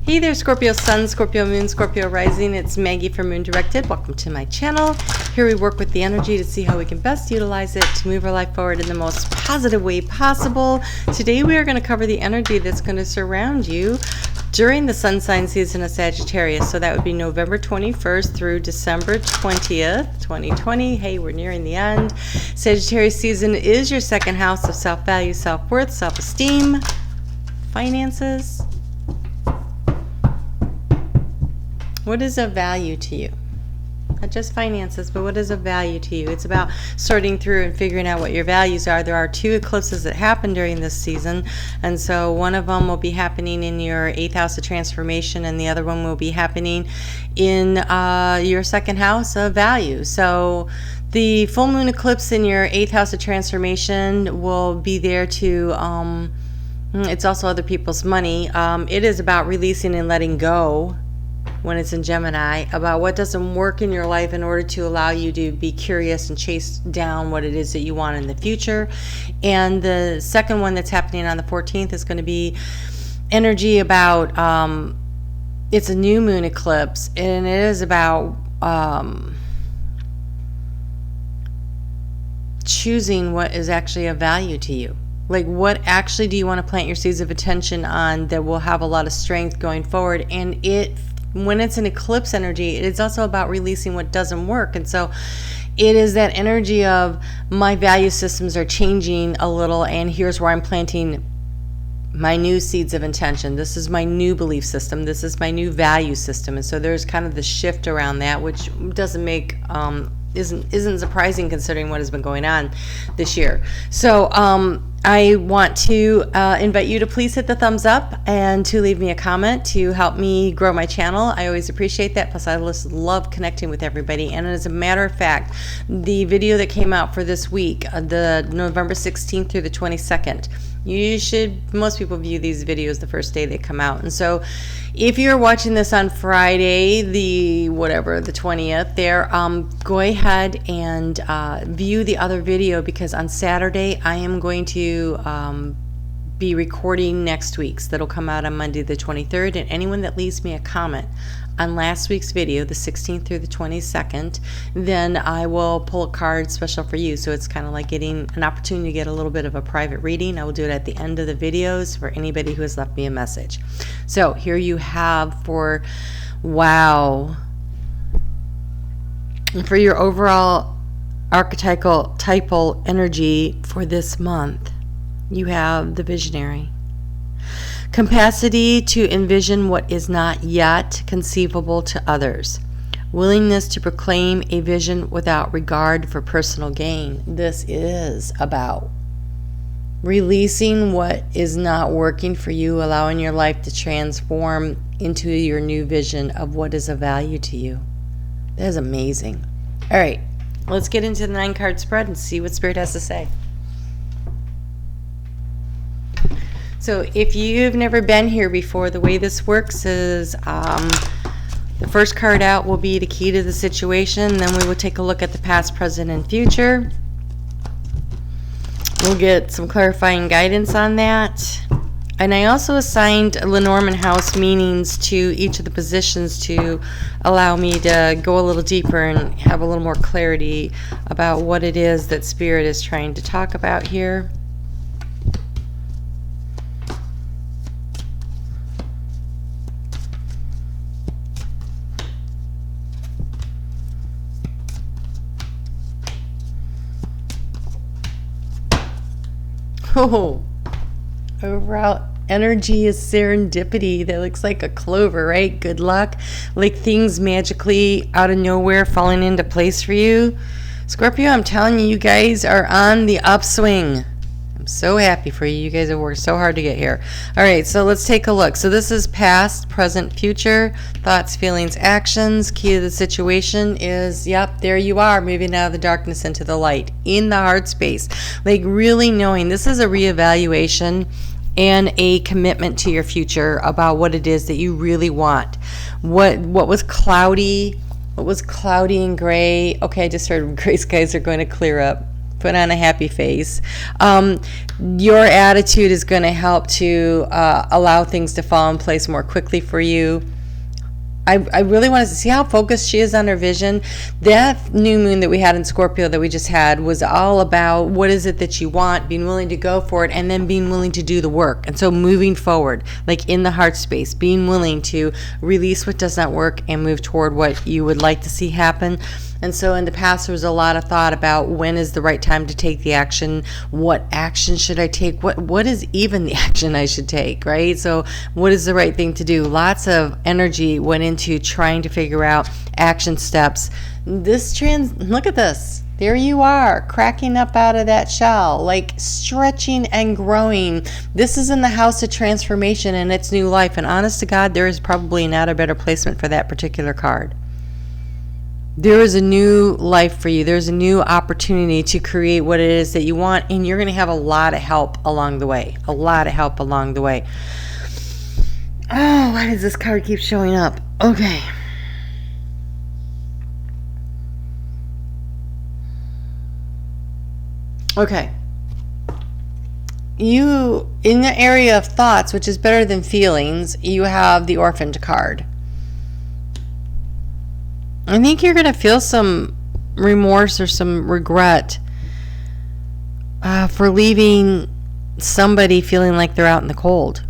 Hey there, Scorpio Sun, Scorpio Moon, Scorpio Rising. It's Maggie from Moon Directed. Welcome to my channel. Here we work with the energy to see how we can best utilize it to move our life forward in the most positive way possible. Today we are going to cover the energy that's going to surround you during the sun sign season of Sagittarius. So that would be November 21st through December 20th, 2020. Hey, we're nearing the end. Sagittarius season is your second house of self-value, self-worth, self-esteem, finances. What is of value to you? Not just finances, but what is of value to you? It's about sorting through and figuring out what your values are. There are two eclipses that happen during this season, and so one of them will be happening in your 8th house of transformation, and the other one will be happening in your second house of value. So the full moon eclipse in your 8th house of transformation will be there to, it's also other people's money. It is about releasing and letting go when it's in Gemini, about what doesn't work in your life in order to allow you to be curious and chase down what it is that you want in the future. And the second one that's happening on the 14th is going to be energy about, it's a new moon eclipse, and it is about choosing what is actually of value to you. Like, what actually do you want to plant your seeds of attention on that will have a lot of strength going forward? And when it's an eclipse energy, it's also about releasing what doesn't work. And so it is that energy of my value systems are changing a little, and here's where I'm planting my new seeds of intention. This is my new belief system. This is my new value system. And so there's kind of the shift around that, which doesn't make isn't surprising considering what has been going on this year. So I want to invite you to please hit the thumbs up and to leave me a comment to help me grow my channel. I always appreciate that. Plus, I just love connecting with everybody. And as a matter of fact, the video that came out for this week, the November 16th through the 22nd, most people view these videos the first day they come out. And so if you're watching this on Friday, the 20th there, go ahead and view the other video, because on Saturday I am going to be recording next week's that'll come out on Monday the 23rd. And anyone that leaves me a comment on last week's video, the 16th through the 22nd, then I will pull a card special for you. So it's kind of like getting an opportunity to get a little bit of a private reading. I will do it at the end of the videos for anybody who has left me a message. So here you have for your overall archetypal energy for this month. You have the visionary. Capacity to envision what is not yet conceivable to others. Willingness to proclaim a vision without regard for personal gain. This is about releasing what is not working for you, allowing your life to transform into your new vision of what is of value to you. That is amazing. All right, let's get into the 9-card spread and see what Spirit has to say. So if you've never been here before, the way this works is the first card out will be the key to the situation. Then we will take a look at the past, present, and future. We'll get some clarifying guidance on that. And I also assigned Lenormand house meanings to each of the positions to allow me to go a little deeper and have a little more clarity about what it is that Spirit is trying to talk about here. Oh, overall energy is serendipity. That looks like a clover, right? Good luck. Like things magically out of nowhere falling into place for you. Scorpio, I'm telling you, you guys are on the upswing. I'm so happy for you. You guys have worked so hard to get here. All right, so let's take a look. So this is past, present, future, thoughts, feelings, actions. Key to the situation is, yep, there you are, moving out of the darkness into the light, in the heart space. Like really knowing this is a reevaluation and a commitment to your future about what it is that you really want. What was cloudy and gray. Okay, I just heard gray skies are going to clear up. Put on a happy face. Your attitude is going to help to allow things to fall in place more quickly for you. I really wanted to see how focused she is on her vision. That new moon that we had in Scorpio that we just had was all about what is it that you want, being willing to go for it, and then being willing to do the work. And so moving forward, like in the heart space, being willing to release what does not work and move toward what you would like to see happen. And so in the past, there was a lot of thought about when is the right time to take the action, what action should I take, what is even the action I should take, right? So what is the right thing to do? Lots of energy went into trying to figure out action steps. Look at this. There you are, cracking up out of that shell, like stretching and growing. This is in the house of transformation and its new life. And honest to God, there is probably not a better placement for that particular card. There is a new life for you. There's a new opportunity to create what it is that you want, and you're going to have a lot of help along the way. A lot of help along the way. Oh, why does this card keep showing up? Okay. Okay. You, in the area of thoughts, which is better than feelings, you have the Orphaned card. I think you're going to feel some remorse or some regret for leaving somebody feeling like they're out in the cold.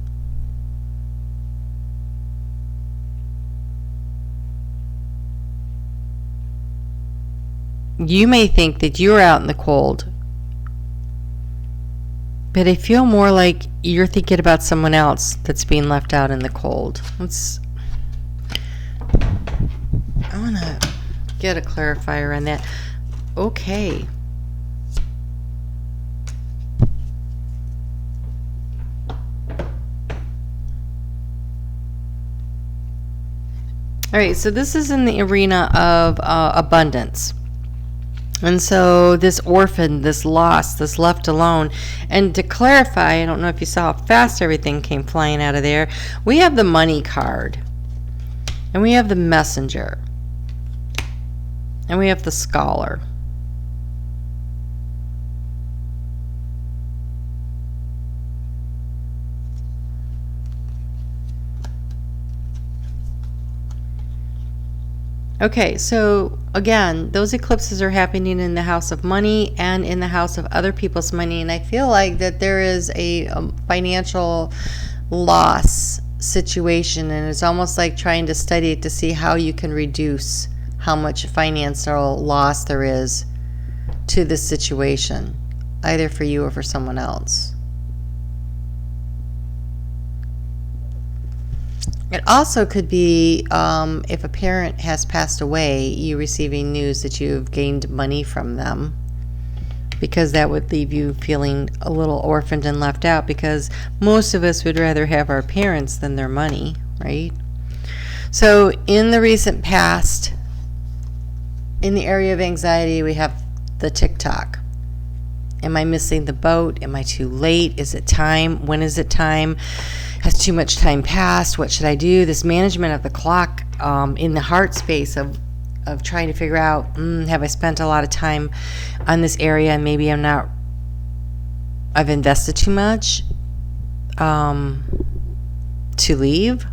You may think that you're out in the cold, but I feel more like you're thinking about someone else that's being left out in the cold. I want to get a clarifier on that. Okay. All right, so this is in the arena of abundance. And so this orphan, this lost, this left alone. And to clarify, I don't know if you saw how fast everything came flying out of there. We have the Money card. And we have the Messenger. And we have the Scholar. Okay, so again, those eclipses are happening in the house of money and in the house of other people's money. And I feel like that there is a financial loss situation, and it's almost like trying to study it to see how you can reduce how much financial loss there is to this situation, either for you or for someone else. It also could be if a parent has passed away, you receiving news that you've gained money from them, because that would leave you feeling a little orphaned and left out, because most of us would rather have our parents than their money, right? So in the recent past, in the area of anxiety, we have the TikTok. Am I missing the boat? Am I too late? Is it time? When is it time? Has too much time passed? What should I do? This management of the clock in the heart space of trying to figure out, have I spent a lot of time on this area and maybe I've invested too much to leave?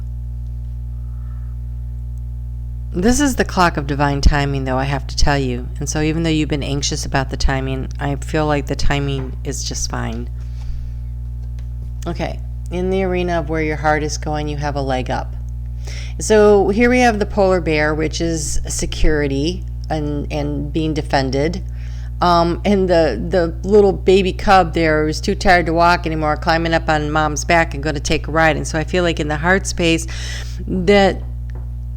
This is the clock of divine timing, though, I have to tell you. And so even though you've been anxious about the timing, I feel like the timing is just fine. Okay, in the arena of where your heart is going, you have a leg up. So here we have the polar bear, which is security and being defended. And the little baby cub there who's too tired to walk anymore, climbing up on mom's back and going to take a ride. And so I feel like in the heart space that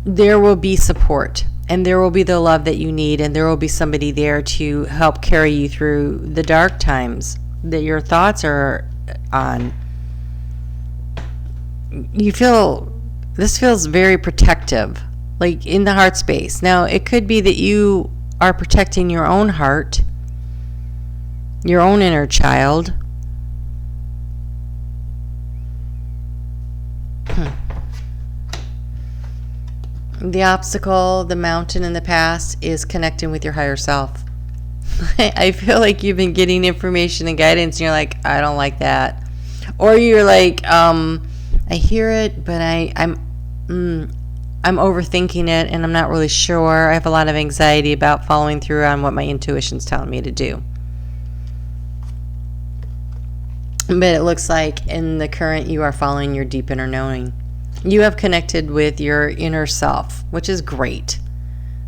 there will be support, and there will be the love that you need, and there will be somebody there to help carry you through the dark times that your thoughts are on. This feels very protective, like in the heart space. Now, it could be that you are protecting your own heart, your own inner child. The obstacle, the mountain in the past is connecting with your higher self. I feel like you've been getting information and guidance and you're like, I don't like that. Or you're like, I hear it, but I'm overthinking it and I'm not really sure. I have a lot of anxiety about following through on what my intuition's telling me to do. But it looks like in the current, you are following your deep inner knowing. You have connected with your inner self, which is great.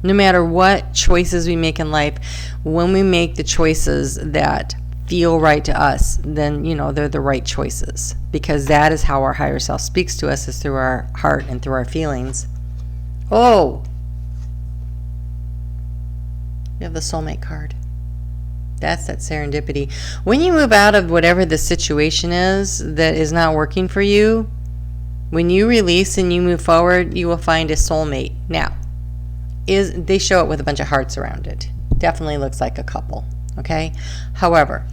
No matter what choices we make in life, when we make the choices that feel right to us, then, they're the right choices. Because that is how our higher self speaks to us, is through our heart and through our feelings. Oh! You have the soulmate card. That's that serendipity. When you move out of whatever the situation is that is not working for you, when you release and you move forward, you will find a soulmate. Now, they show it with a bunch of hearts around it. Definitely looks like a couple, okay? However,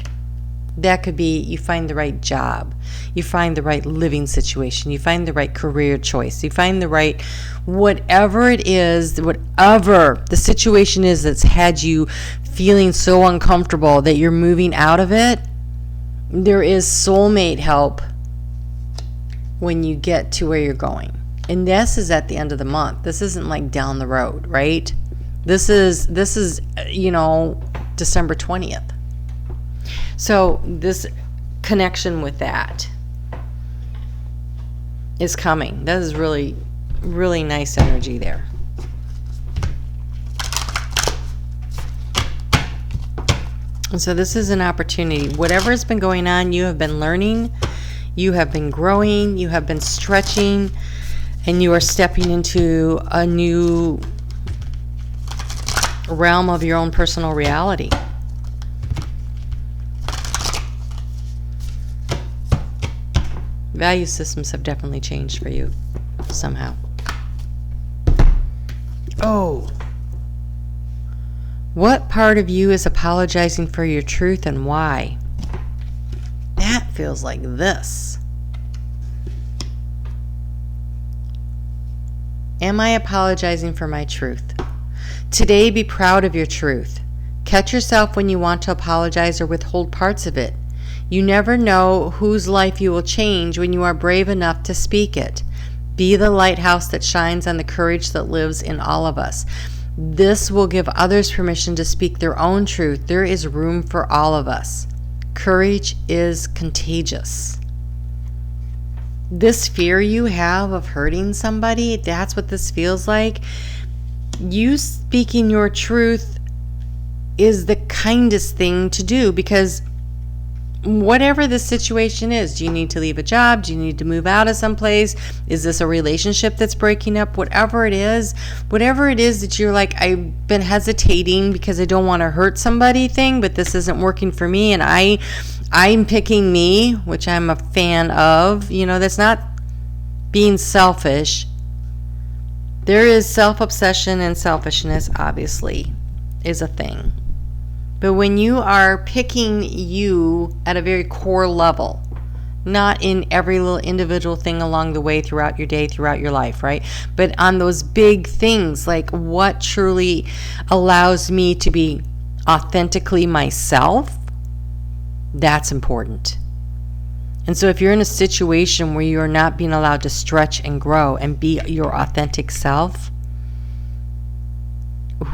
that could be you find the right job, you find the right living situation, you find the right career choice, you find the right, whatever it is, whatever the situation is that's had you feeling so uncomfortable that you're moving out of it, there is soulmate help when you get to where you're going. And this is at the end of the month. This isn't like down the road, right? This is December 20th. So this connection with that is coming. That is really, really nice energy there. And so this is an opportunity. Whatever has been going on, you have been learning, you have been growing, you have been stretching, and you are stepping into a new realm of your own personal reality. Value systems have definitely changed for you somehow. Oh. What part of you is apologizing for your truth and why? That feels like this. Am I apologizing for my truth? Today, be proud of your truth. Catch yourself when you want to apologize or withhold parts of it. You never know whose life you will change when you are brave enough to speak it. Be the lighthouse that shines on the courage that lives in all of us. This will give others permission to speak their own truth. There is room for all of us. Courage is contagious. This fear you have of hurting somebody, that's what this feels like. You speaking your truth is the kindest thing to do, because whatever the situation is, do you need to leave a job? Do you need to move out of someplace? Is this a relationship that's breaking up? Whatever it is that you're like, I've been hesitating because I don't want to hurt somebody thing, but this isn't working for me, and I'm picking me, which I'm a fan of. That's not being selfish. There is self-obsession, and selfishness obviously is a thing. But when you are picking you at a very core level, not in every little individual thing along the way throughout your day, throughout your life, right? But on those big things, like what truly allows me to be authentically myself, that's important. And so if you're in a situation where you are not being allowed to stretch and grow and be your authentic self,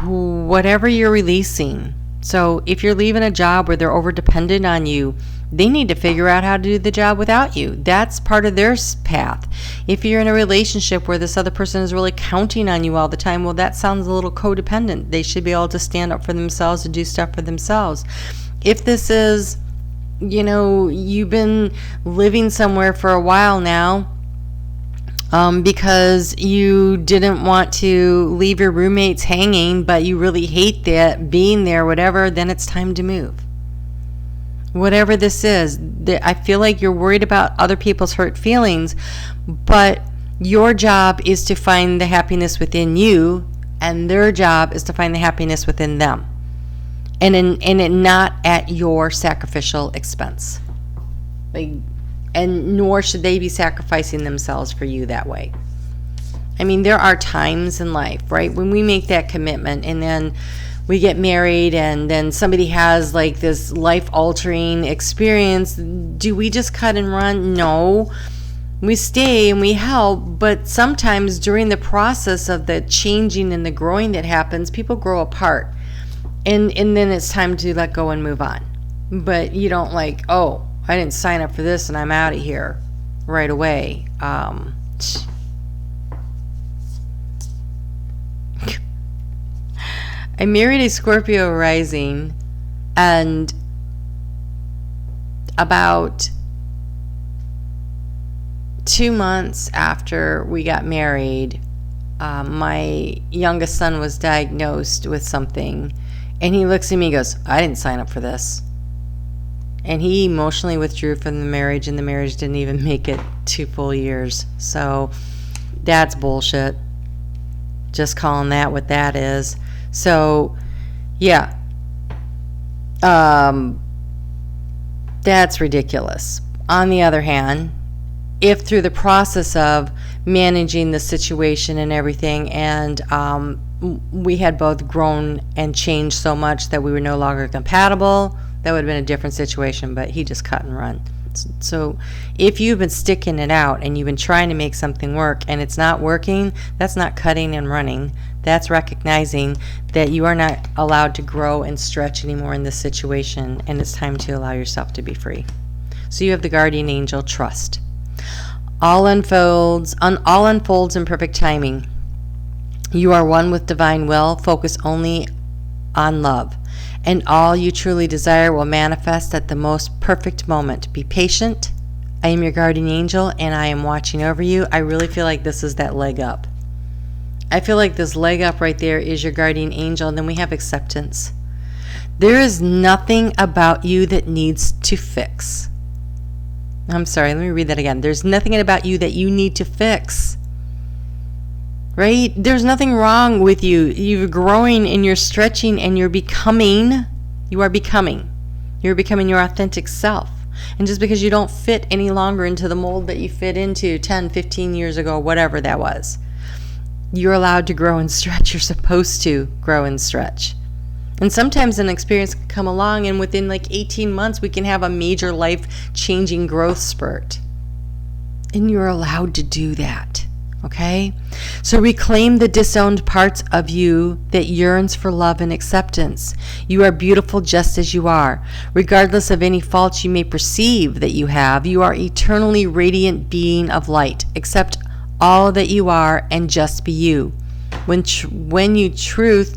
whatever you're releasing. So if you're leaving a job where they're over dependent on you, they need to figure out how to do the job without you. That's part of their path. If you're in a relationship where this other person is really counting on you all the time, well, that sounds a little codependent. They should be able to stand up for themselves and do stuff for themselves. If this is, you've been living somewhere for a while now, because you didn't want to leave your roommates hanging, but you really hate that being there, whatever, then it's time to move. Whatever this is, I feel like you're worried about other people's hurt feelings, but your job is to find the happiness within you, and their job is to find the happiness within them, and not at your sacrificial expense. And nor should they be sacrificing themselves for you that way. I mean, there are times in life, right, when we make that commitment and then we get married and then somebody has like this life-altering experience, do we just cut and run? No. We stay and we help, but sometimes during the process of the changing and the growing that happens, people grow apart. And then it's time to let go and move on. But you don't like, oh, I didn't sign up for this and I'm out of here right away. I married a Scorpio rising, and about 2 months after we got married, my youngest son was diagnosed with something, and he looks at me and goes, I didn't sign up for this. And he emotionally withdrew from the marriage, and the marriage didn't even make it 2 full years. So that's bullshit. Just calling that what that is. So, yeah. That's ridiculous. On the other hand, if through the process of managing the situation and everything, and we had both grown and changed so much that we were no longer compatible, that would have been a different situation, but he just cut and run. So if you've been sticking it out and you've been trying to make something work and it's not working, that's not cutting and running. That's recognizing that you are not allowed to grow and stretch anymore in this situation, and it's time to allow yourself to be free. So you have the guardian angel, trust. All unfolds in perfect timing. You are one with divine will. Focus only on love, and all you truly desire will manifest at the most perfect moment. Be patient. I am your guardian angel, and I am watching over you. I really feel like this is that leg up. I feel like this leg up right there is your guardian angel, and then we have acceptance. There is nothing about you that needs to fix. I'm sorry, let me read that again. There's nothing about you that you need to fix. Right? There's nothing wrong with you. You're growing and you're stretching and you're becoming. You are becoming. You're becoming your authentic self. And just because you don't fit any longer into the mold that you fit into 10, 15 years ago, whatever that was, you're allowed to grow and stretch. You're supposed to grow and stretch. And sometimes an experience can come along, and within like 18 months, we can have a major life-changing growth spurt. And you're allowed to do that. Okay? So reclaim the disowned parts of you that yearns for love and acceptance. You are beautiful just as you are. Regardless of any faults you may perceive that you have, you are eternally radiant being of light. Accept all that you are and just be you. When you truly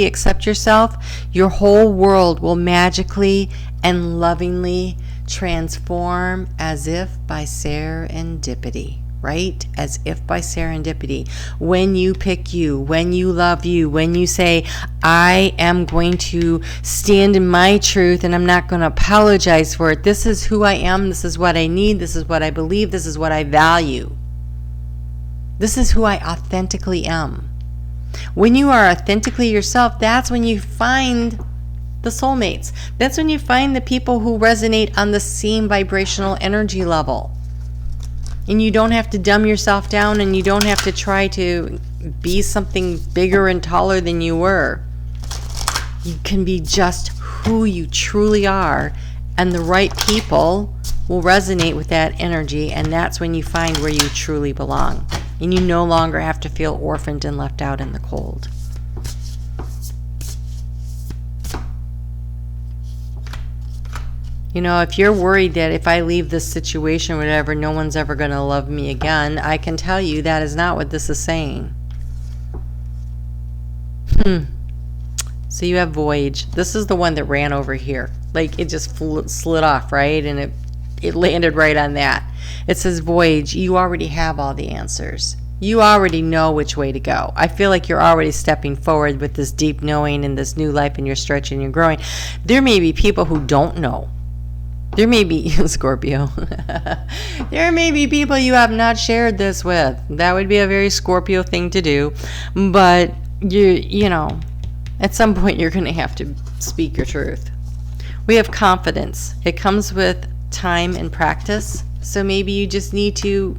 accept yourself, your whole world will magically and lovingly transform as if by serendipity, right? As if by serendipity. When you pick you, when you love you, when you say, I am going to stand in my truth and I'm not going to apologize for it. This is who I am. This is what I need. This is what I believe. This is what I value. This is who I authentically am. When you are authentically yourself, that's when you find the soulmates. That's when you find the people who resonate on the same vibrational energy level. And you don't have to dumb yourself down, and you don't have to try to be something bigger and taller than you were. You can be just who you truly are, and the right people will resonate with that energy, and that's when you find where you truly belong. And you no longer have to feel orphaned and left out in the cold. You know, if you're worried that if I leave this situation or whatever, no one's ever going to love me again, I can tell you that is not what this is saying. So you have Voyage. This is the one that ran over here. Like, it just slid off, right? And it landed right on that. It says, Voyage, you already have all the answers. You already know which way to go. I feel like you're already stepping forward with this deep knowing and this new life, and you're stretching and you're growing. There may be people who don't know. There may be, Scorpio, there may be people you have not shared this with. That would be a very Scorpio thing to do. But, you know, at some point you're going to have to speak your truth. We have confidence. It comes with time and practice. So maybe you just need to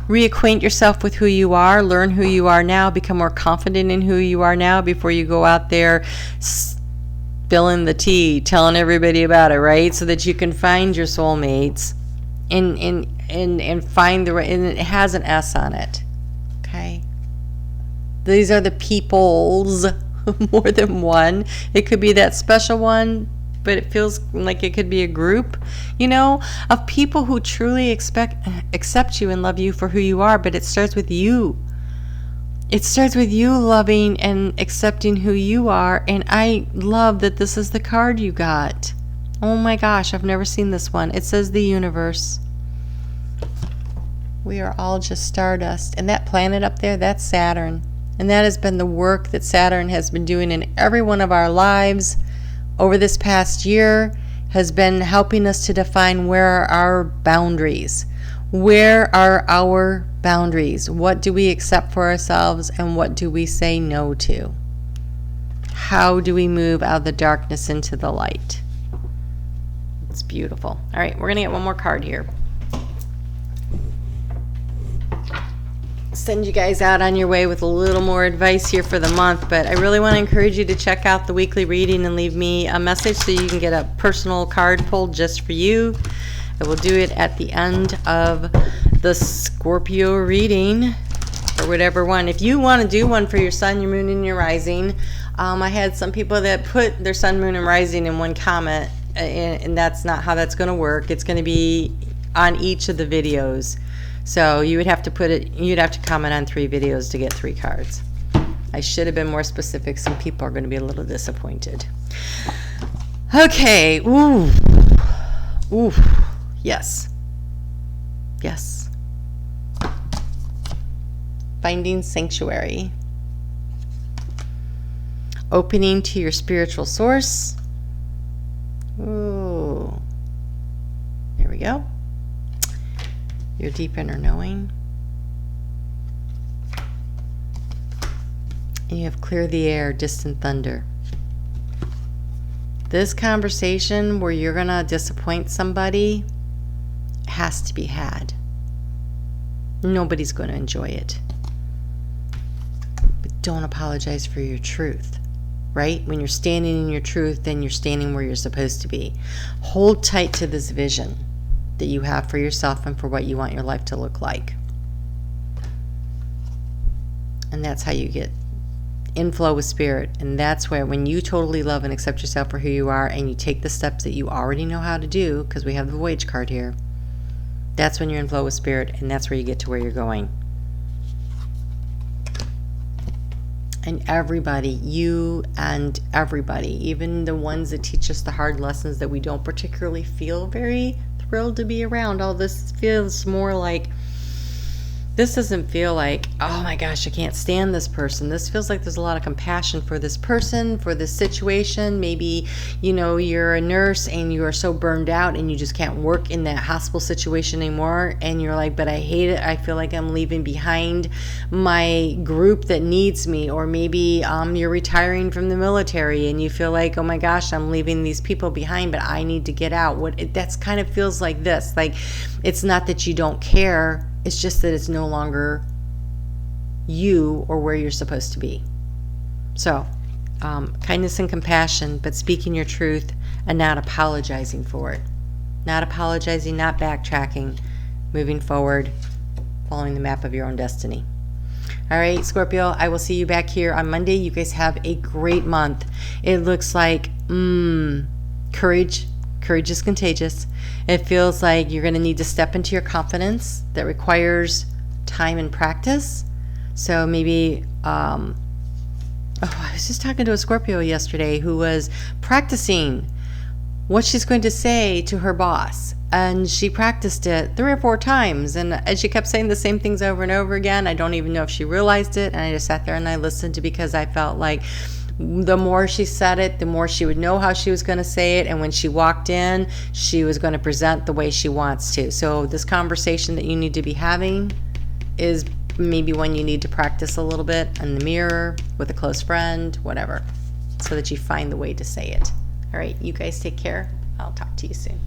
reacquaint yourself with who you are, learn who you are now, become more confident in who you are now before you go out there spilling the tea, telling everybody about it, right? So that you can find your soulmates and find the right, and it has an S on it. Okay? These are the peoples, more than one. It could be that special one, but it feels like it could be a group, you know, of people who truly accept you and love you for who you are. But it starts with you. It starts with you loving and accepting who you are. And I love that this is the card you got. Oh my gosh, I've never seen this one. It says the universe. We are all just stardust. And that planet up there, that's Saturn. And that has been the work that Saturn has been doing in every one of our lives over this past year, has been helping us to define where are our boundaries. Where are our boundaries? What do we accept for ourselves and what do we say no to? How do we move out of the darkness into the light? It's beautiful. All right, we're going to get one more card here. Send you guys out on your way with a little more advice here for the month, but I really want to encourage you to check out the weekly reading and leave me a message so you can get a personal card pulled just for you. I will do it at the end of the Scorpio reading, or whatever one. If you want to do one for your sun, your moon, and your rising, I had some people that put their sun, moon, and rising in one comment, and that's not how that's going to work. It's going to be on each of the videos. So you would have to put it, you'd have to comment on 3 videos to get 3 cards. I should have been more specific. Some people are going to be a little disappointed. Okay. Ooh. Ooh. Yes. Yes. Finding sanctuary. Opening to your spiritual source. Ooh. There we go. Your deep inner knowing. And you have clear the air, distant thunder. This conversation where you're going to disappoint somebody has to be had. Nobody's going to enjoy it. But don't apologize for your truth, right? When you're standing in your truth, then you're standing where you're supposed to be. Hold tight to this vision that you have for yourself and for what you want your life to look like. And that's how you get in flow with spirit. And that's where, when you totally love and accept yourself for who you are and you take the steps that you already know how to do, because we have the Voyage card here, that's when you're in flow with spirit, and that's where you get to where you're going. And everybody, you and everybody, even the ones that teach us the hard lessons that we don't particularly feel very thrilled to be around. All this feels more like, this doesn't feel like, oh my gosh, I can't stand this person. This feels like there's a lot of compassion for this person, for this situation. Maybe, you know, you're a nurse and you are so burned out and you just can't work in that hospital situation anymore. And you're like, but I hate it. I feel like I'm leaving behind my group that needs me. Or maybe you're retiring from the military and you feel like, oh my gosh, I'm leaving these people behind, but I need to get out. That's kind of feels like this. Like, it's not that you don't care. It's just that it's no longer you or where you're supposed to be. So, kindness and compassion, but speaking your truth and not apologizing for it. Not apologizing, not backtracking, moving forward, following the map of your own destiny. All right, Scorpio, I will see you back here on Monday. You guys have a great month. It looks like, courage. Courage is contagious. It feels like you're going to need to step into your confidence. That requires time and practice. So maybe, I was just talking to a Scorpio yesterday who was practicing what she's going to say to her boss. And she practiced it 3 or 4 times. And she kept saying the same things over and over again. I don't even know if she realized it. And I just sat there and I listened because I felt like the more she said it, the more she would know how she was going to say it. And when she walked in, she was going to present the way she wants to. So this conversation that you need to be having is maybe one you need to practice a little bit in the mirror, with a close friend, whatever, so that you find the way to say it. All right, you guys take care. I'll talk to you soon.